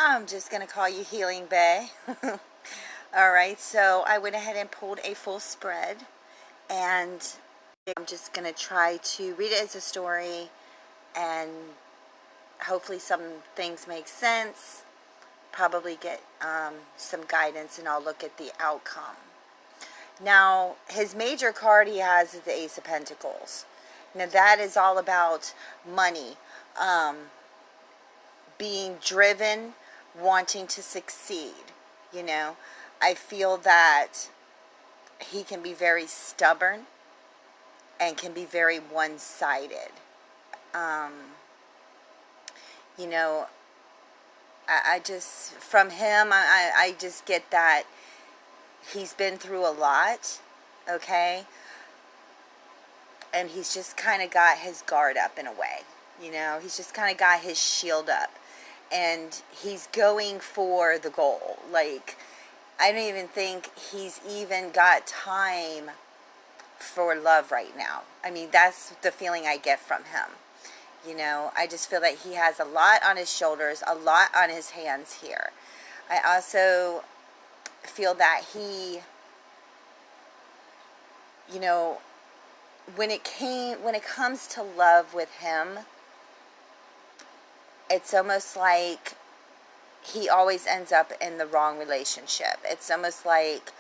I'm just going to call you Healing Bae. Alright, so I went ahead and pulled a full spread, and I'm just going to try to read it as a story, and hopefully some things make sense, probably get some guidance, and I'll look at the outcome. Now, his major card he has is the Ace of Pentacles. Now that is all about money, being driven, wanting to succeed. You know, I feel that he can be very stubborn and can be very one-sided. You know, I just, from him, I just get that he's been through a lot, okay? And he's just kind of got his guard up in a way. You know, he's just kind of got his shield up. And he's going for the goal. Like, I don't even think he's even got time for love right now. I mean, that's the feeling I get from him. You know, I just feel that he has a lot on his shoulders, a lot on his hands here. I also feel that he, you know, when it comes to love with him, it's almost like he always ends up in the wrong relationship. It's almost like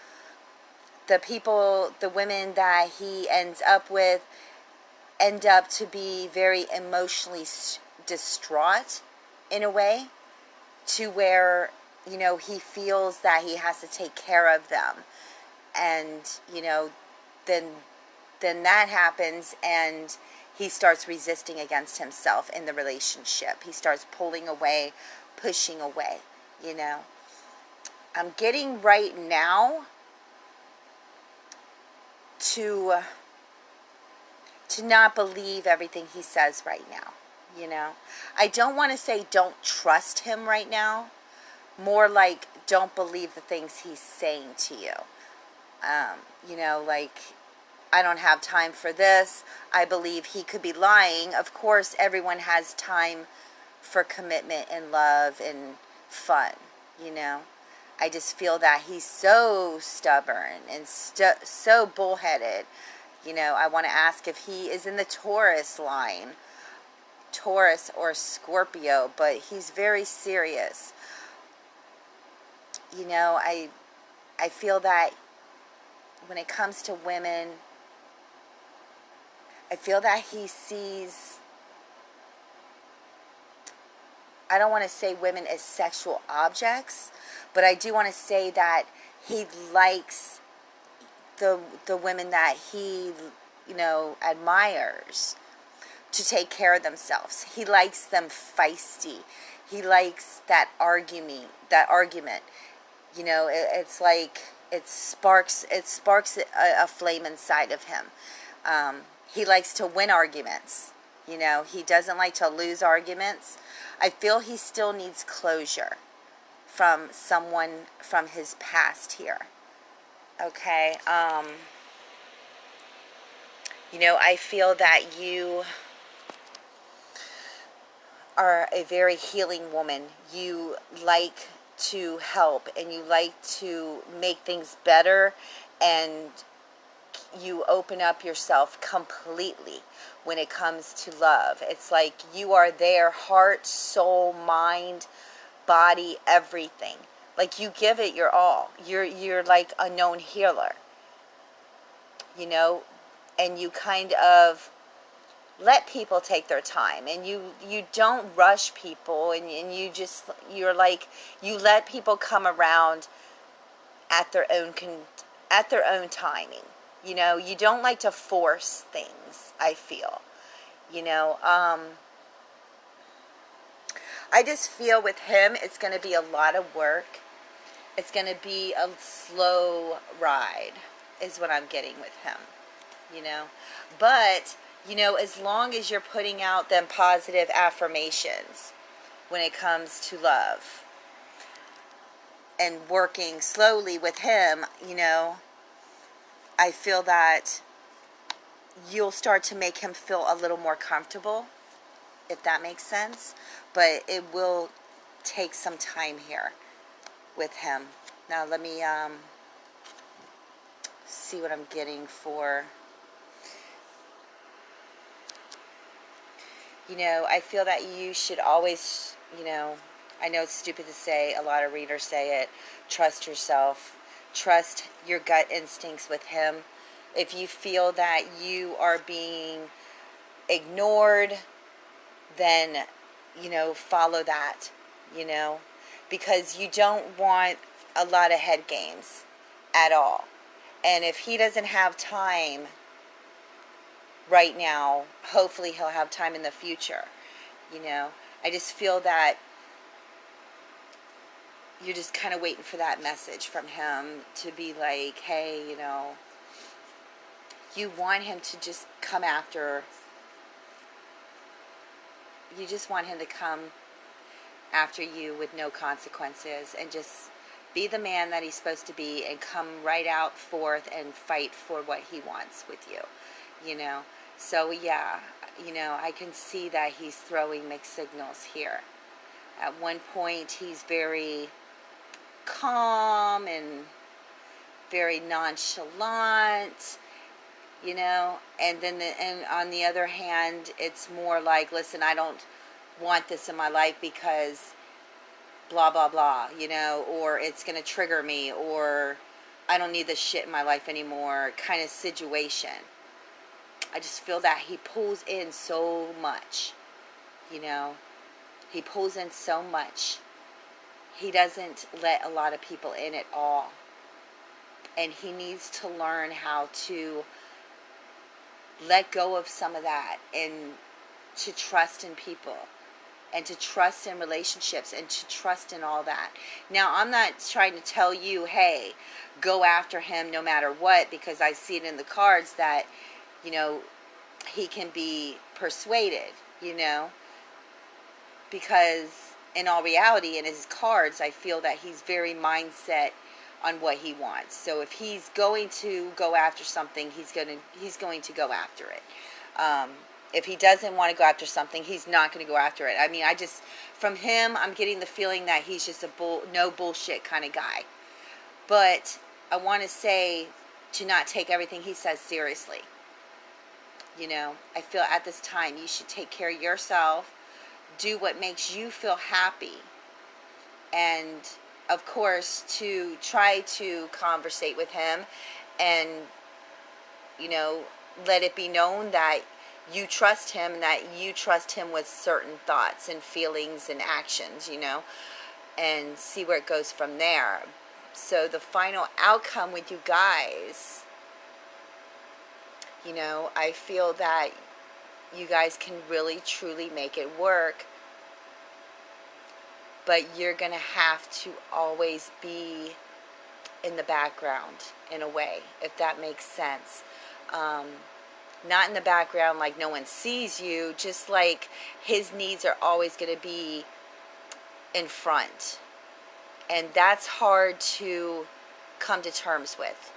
the women that he ends up with end up to be very emotionally distraught in a way, to where, you know, he feels that he has to take care of them. And, you know, then that happens, and he starts resisting against himself in the relationship. He starts pulling away, pushing away, you know. I'm getting right now to not believe everything he says right now, you know. I don't want to say don't trust him right now. More like don't believe the things he's saying to you. You know, like, I don't have time for this. I believe he could be lying. Of course, everyone has time for commitment and love and fun, you know. I just feel that he's so stubborn and so bullheaded. You know, I want to ask if he is in the Taurus line, Taurus or Scorpio, but he's very serious. You know, I feel that when it comes to women, I feel that he sees, I don't want to say women as sexual objects, but I do want to say that he likes the women that he, you know, admires to take care of themselves. He likes them feisty. He likes that argument. You know, it's like it sparks a flame inside of him. He likes to win arguments. You know, he doesn't like to lose arguments. I feel he still needs closure from someone from his past here. Okay. You know, I feel that you are a very healing woman. You like to help, and you like to make things better, and you open up yourself completely when it comes to love. It's like you are there, heart, soul, mind, body, everything. Like, you give it your all. You're like a known healer, you know, and you kind of let people take their time, and you don't rush people, and you're like, you let people come around at their own timing. You know, you don't like to force things, I feel. You know, I just feel with him, it's going to be a lot of work. It's going to be a slow ride, is what I'm getting with him, you know. But, you know, as long as you're putting out them positive affirmations when it comes to love and working slowly with him, you know, I feel that you'll start to make him feel a little more comfortable, if that makes sense. But it will take some time here with him. Now let me see what I'm getting for, I feel that you should always, I know it's stupid to say, a lot of readers say it, trust yourself, trust your gut instincts with him. If you feel that you are being ignored, then, follow that, because you don't want a lot of head games at all. And if he doesn't have time right now, hopefully he'll have time in the future. I just feel that you're just kind of waiting for that message from him to be like, hey, you want him to just come after, you just want him to come after you with no consequences and just be the man that he's supposed to be and come right out forth and fight for what he wants with you, So, yeah, I can see that he's throwing mixed signals here. At one point, he's very calm and very nonchalant, and then and on the other hand, it's more like, listen, I don't want this in my life because blah, blah, blah, or it's going to trigger me, or I don't need this shit in my life anymore kind of situation. I just feel that he pulls in so much, he pulls in so much. He doesn't let a lot of people in at all. And he needs to learn how to let go of some of that and to trust in people and to trust in relationships and to trust in all that. Now, I'm not trying to tell you, hey, go after him no matter what, because I see it in the cards that, he can be persuaded, because in all reality, in his cards, I feel that he's very mindset on what he wants. So if he's going to go after something, he's going to go after it. If he doesn't want to go after something, he's not going to go after it. I mean, from him, I'm getting the feeling that he's just a no bullshit kind of guy. But I want to say to not take everything he says seriously. I feel at this time you should take care of yourself, do what makes you feel happy, and of course to try to conversate with him and let it be known that you trust him and that you trust him with certain thoughts and feelings and actions, and see where it goes from there. So the final outcome with you guys, I feel that you guys can really truly make it work, but you're going to have to always be in the background in a way, if that makes sense. Not in the background like no one sees you, just like his needs are always going to be in front. And that's hard to come to terms with,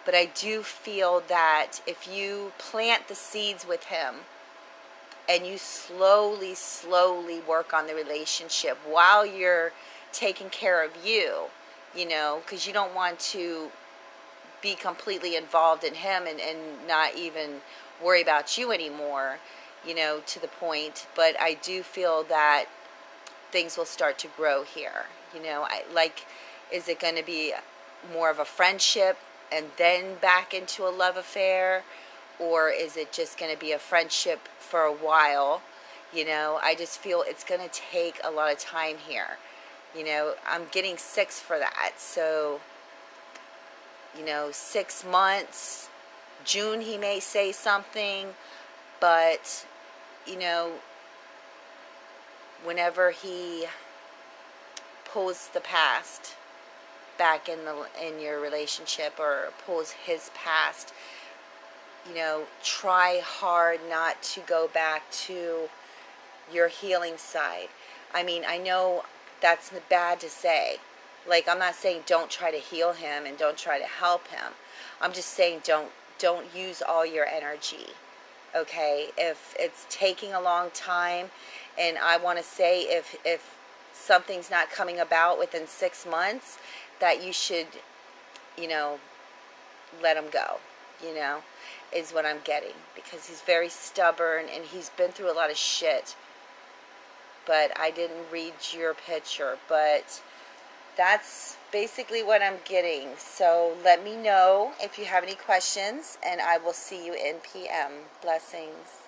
But I do feel that if you plant the seeds with him and you slowly work on the relationship while you're taking care of you, because you don't want to be completely involved in him and not even worry about you anymore, to the point. But I do feel that things will start to grow here. Is it going to be more of a friendship and then back into a love affair, or is it just going to be a friendship for a while? I just feel it's going to take a lot of time here. I'm getting 6 for that. So, 6 months, June he may say something, but, whenever he pulls the past back in your relationship or pulls his past, try hard not to go back to your healing side. I mean, I know that's bad to say. I'm not saying don't try to heal him and don't try to help him. I'm just saying don't use all your energy okay? If it's taking a long time, and I want to say if something's not coming about within 6 months, that you should, you know, let him go, you know, is what I'm getting, because he's very stubborn and he's been through a lot of shit. But I didn't read your picture, but that's basically what I'm getting. So let me know if you have any questions, and I will see you in PM. Blessings.